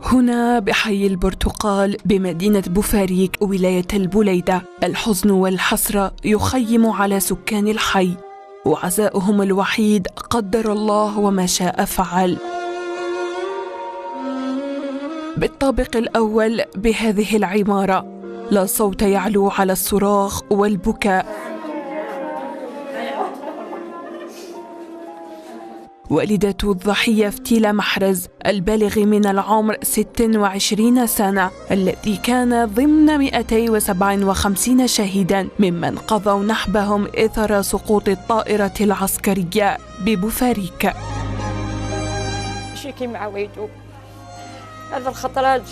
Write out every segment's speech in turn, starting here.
هنا بحي البرتقال بمدينة بوفاريك ولاية البليدة، الحزن والحسرة يخيم على سكان الحي، وعزاؤهم الوحيد قدر الله وما شاء فعل. بالطابق الأول بهذه العمارة لا صوت يعلو على الصراخ والبكاء. والدة الضحية فتيلة محرز البالغ من العمر 26 سنة، الذي كان ضمن 257 شهيدا ممن قضوا نحبهم إثر سقوط الطائرة العسكرية ببوفاريك. شيكي مع ويدو هذا الخطرات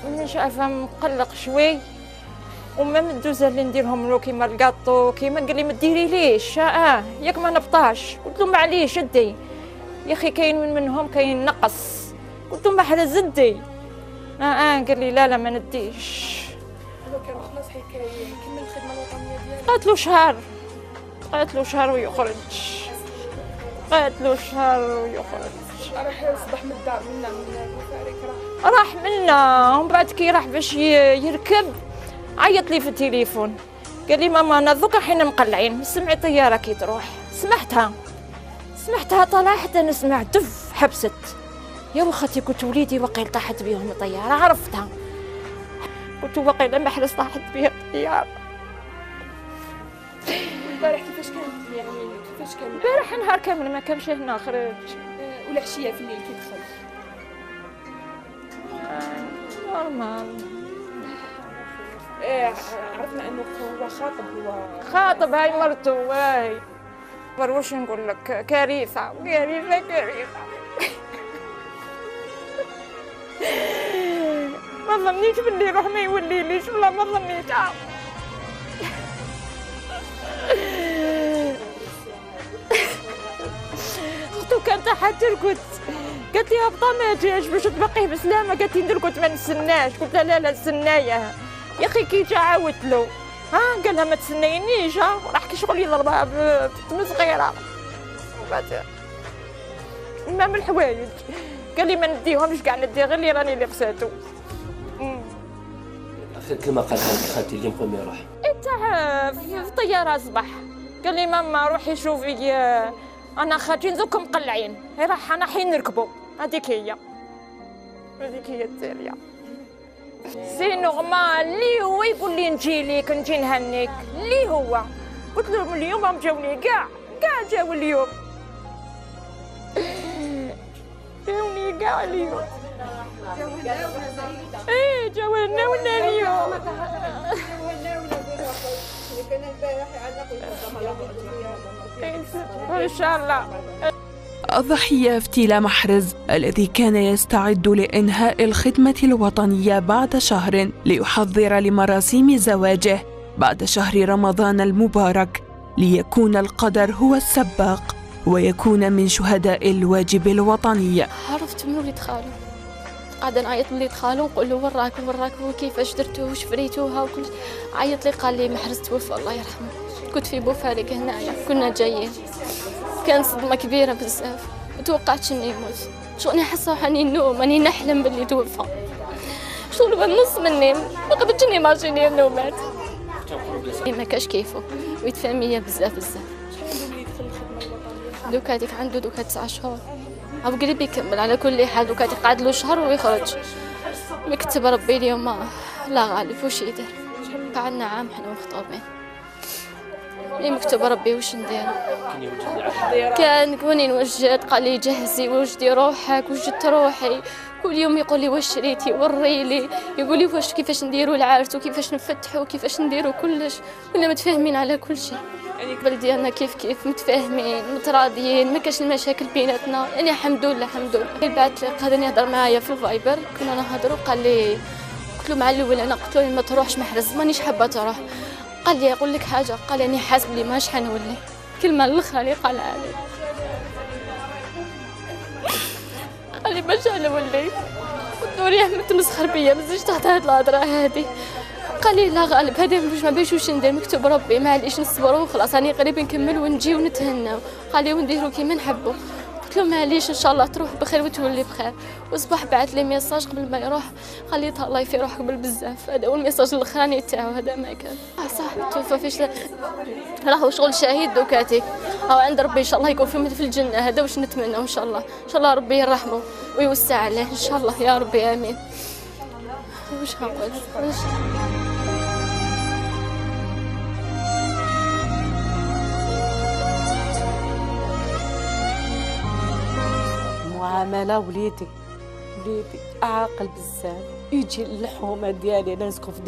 مش عارفة مقلق شوي، وما مدوزة اللي نديرهم له كيما الكاطو كيما قال لي ما ديري ليش ياك ما نبطاش. قلت له معليش ادي يا اخي، كاين منهم كاين نقص. قلت له محرز ادي قال لي لا ما نديش. كان خلاص يكمل الخدمة الوطنية ديالو. قالت له شهر ويخرج. راح يصبح من الدار منا من بوفاريك راح منا. ومن بعد كي راح باش يركب عيط لي في التليفون قال لي ماما انا دوكا حين مقلعين سمعت طياره كي تروح. سمعتها طلع حتى نسمع دف حبست. يا وخاتي كنت وليدي وقيل طاحت بيهم الطياره، عرفتها. قلت وقيل محرز طاحت بها الطياره. البارح كيفاش كان؟ البارح نهار كامل ما كانش هنا خرج. والعشيه في الليل كي دخل نورمال. عرفنا انه هو خاطب هاي مرته. هاي واش نقول لك، كارثه. ما ظنيتش باللي روح ما يوليليش، والله ما ظنيت. اختو كانت حترقد قالت لي هبطه ما جاش باش تبقيه بسلامه. قالت لي نرقد ما نستناش. قلت لها لا نستنايه يا اخي. كي جا عاودت له قال لها ما تسنينيش راح كي شغل يضربها بتم صغيره. وبعد ما من الحوايج قال لي ما نديهمش كاع، ندي غير اللي راني لبساتو. كما قال خالتي اليوم قومي روح تاع في الطياره صباح قال لي ماما روحي شوفي انا خارجين دوك مقلعين. هي راح انا حين نركبوا. هذيك هي التاليه. سي نورمال اللي هو يقول لي نجي ليك نجي نهنيك اللي هو. قلت لهم اليوم هم جاوني كاع جاو اليوم. جاوني كاع اليوم. جاونا ولا اليوم. ان شاء الله. الضحية فتيلة محرز الذي كان يستعد لإنهاء الخدمة الوطنية بعد شهر ليحضر لمراسيم زواجه بعد شهر رمضان المبارك، ليكون القدر هو السباق ويكون من شهداء الواجب الوطني. عرفت من وليد خالو، قاعدة نعيط لوليد خالو نقول له وراك وكيفاش درتوه وش فريتوها وكل. عيط لي قال لي محرز توفى الله يرحمه. كنت في بوفاريك هنايا كنا جايين، كان صدمة كبيرة بزاف. متوقعتش اني يموت. شغلني حاسة حاني النوم اني نحلم باللي توفى. شغل بالنص مني ما قدرتش اني ماشيني النومات. ما كاش كيفه ويتفهمية بزاف. دوكا هذيك عنده 9 شهور او قريب يكمل. على كل حال دوكا قعد له شهر ويخرج. مكتب ربي اليوم لا غالب وش يدير. قعدنا عام حنا مخطوبين. لي مكتوب ربي وش ندير. كان كوني وجدت قال لي جهزي وجدي روحك وجدت روحي. كل يوم يقول لي واش شريتي وري لي، يقول لي واش كيفاش نديروا العرس وكيفاش نفتحوا وكيفاش نديروا كلش. كنا متفاهمين على كل شيء. يعني ديالنا كيف متفاهمين متراضيين، ما كاش المشاكل بيناتنا. يعني الحمد لله. بعد قعد يهضر معايا في الفايبر كنا نهضروا. قال لي قلت له مع الاول انا قلت له ما تروحش محرز مانيش حابه تروح. قال لي اقول لك حاجه، قال لي حاسب لي ماش حنولي. كلمه الاخرى اللي قالها لي قال لي باش نولي. قلت له ريح متمسخر بيا مازالش تحت هاد الهضره هادي. قال لي لا غالب هذا ما باش واش ندير مكتوب ربي معليش نصبروا وخلاص راني قريب نكمل ونجي ونتهناو. قال لي ونديروا كيما نحبوا. قلت له معليش ان شاء الله تروح بخير وتولي بخير. وصباح بعث لي ميساج قبل ما يروح قال لي تهلاي في روحك بالبزاف. هذا هو الميساج الاخراني تاعو، هذا ما كان صاحبي توفى فيش راهو شغل شهيد دوكاتي، او عند ربي ان شاء الله يكون في الجنه. هذا واش نتمنى ان شاء الله، ان شاء الله ربي يرحمه ويوسع عليه ان شاء الله يا ربي امين. واش هنقول معامله وليدي عاقل بزاف. يجي اللحومه ديالي انا نسكن في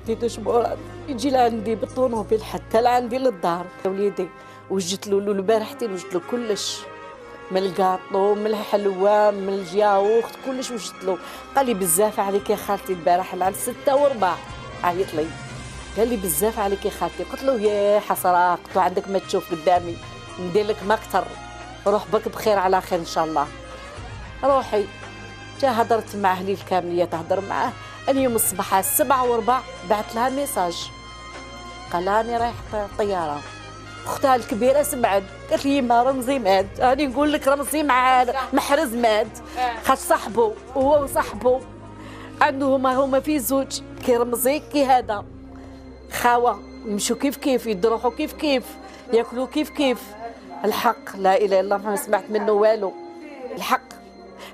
ديدوش مراد، يجي لعندي بالطونوبيل حتى لعندي للدار. وليدي وجدت له البارحتين وجدت له كلش، من الكاطو من الحلوى من الجياوخت كلش وجدت له. قال لي بزاف عليك يا خالتي البارح العام 6:15 عيط لي قال لي بزاف عليك يا خالتي. قلت له يا حسره، قلت له عندك ما تشوف قدامي ندير لك ما اكثر، روح بك بخير على خير ان شاء الله. روحي جا هضرت مع اهلي الكامليه تهضر معاه. اليوم الصباح 7:15 بعث لها ميساج قال لها راني رايح طياره. اختها الكبيره سمعت قالت لي ما رمزي مات. راني نقول لك رمزي مع محرز مات، خاش صاحبه هو وصاحبه عندهم هما في زوج كي رمزي كي هذا خاوه يمشوا كيف يدروحوا كيف ياكلوا كيف. الحق لا اله الا الله ما سمعت منه والو. الحق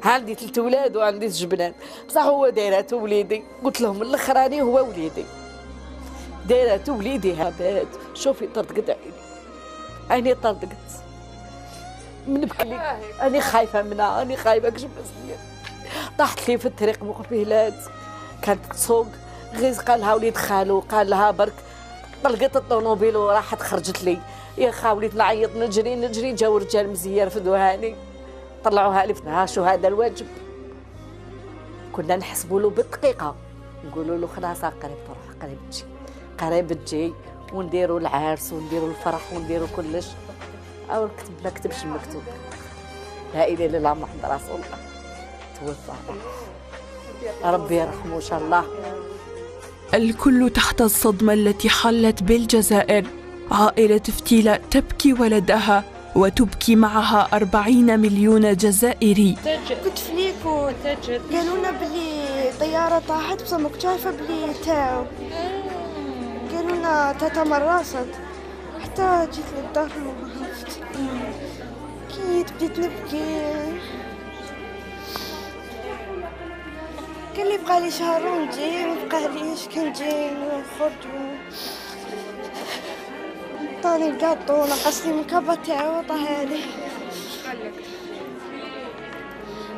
عندي 3 اولاد وعندي 2 بنات بصح هو دايرات وليدي. قلت لهم الاخراني هو وليدي دايرات وليدي. هابات شوفي طردقت عيني طردقت من بكلي. أنا خايفة منها، أنا خايفة كش مسكين. طاحت لي في الطريق مقبلات كانت تسوق غير قال لها وليد خالو قال لها برك طلقت الطوموبيل وراحت خرجت لي. يا خا وليت نعيط نجري جاو رجال مزيان رفدوهاني طلعوها لي في شو هذا الواجب. كنا نحسبوا له بالدقيقة نقولوا له خلاص قريب تروح قريب تجي ونديروا العرس ونديروا الفرح ونديروا كلش. او كتبش المكتوب لا اله الا الله محمد رسول الله توفى ربي يرحمه ان شاء الله. الكل تحت الصدمة التي حلت بالجزائر. عائلة فتيلة تبكي ولدها وتبكي معها 40 مليون جزائري. كنت في ليكو قالوا لنا بلي طيارة طاحت بصح ما كنتش عارفة بلي تاعو. قالوا لنا تاتا مرصت حتى جيت للدار وخفت كي بديت نبكي. قال لي بقى لي شهر ونجي ما بقاليش كنجي نخرج عطاني الكاطو ونقص لي من الكابا تاعو وطاهالي.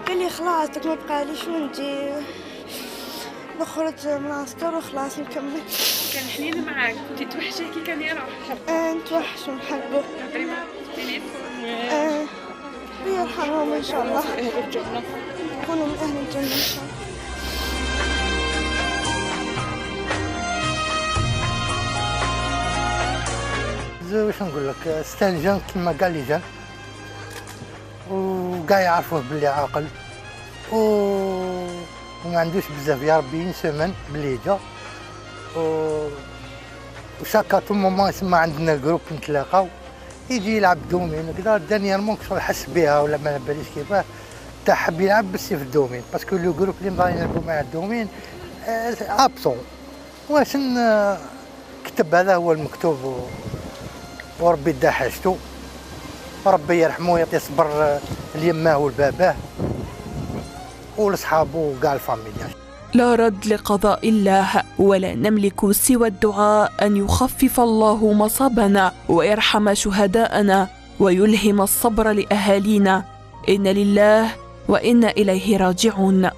قال لي خلاص دوك ما بقاليش ونجي نخرج من العسكر وخلاص نكمل. كان حنين معاك كنتي توحشيه كي كان يروح؟ نتوحش ونحبو تهضري معاه في التليفون؟ يرحمهم ان شاء الله أهل الجنة يكونوا من اهل الجنة ان شاء الله. واش نقول لك استنجن كيما كاع اللي جا وكاع يعرفوه باللي عاقل وما عندوش بزاف. يا ربي ينسمن باللي جا وشاكاتو مومون يسمى عندنا الجروب نتلاقاو يجي يلعب دومين كذا. دانييرمون كنت حس بها ولا ما باليش كيفاه تاع حب يلعب بس في الدومين باسكو لو جروب اللي مبغي يلعبوا مع الدومين ابسون. واش كتب هذا هو المكتوب وربي يدا حاجتو وربي يرحمه ويعطي صبر ليماه ولباباه ولصحابو وكاع الفاميليا. لا رد لقضاء الله ولا نملك سوى الدعاء أن يخفف الله مصابنا ويرحم شهداءنا ويلهم الصبر لأهالينا. إن لله وإنا إليه راجعون.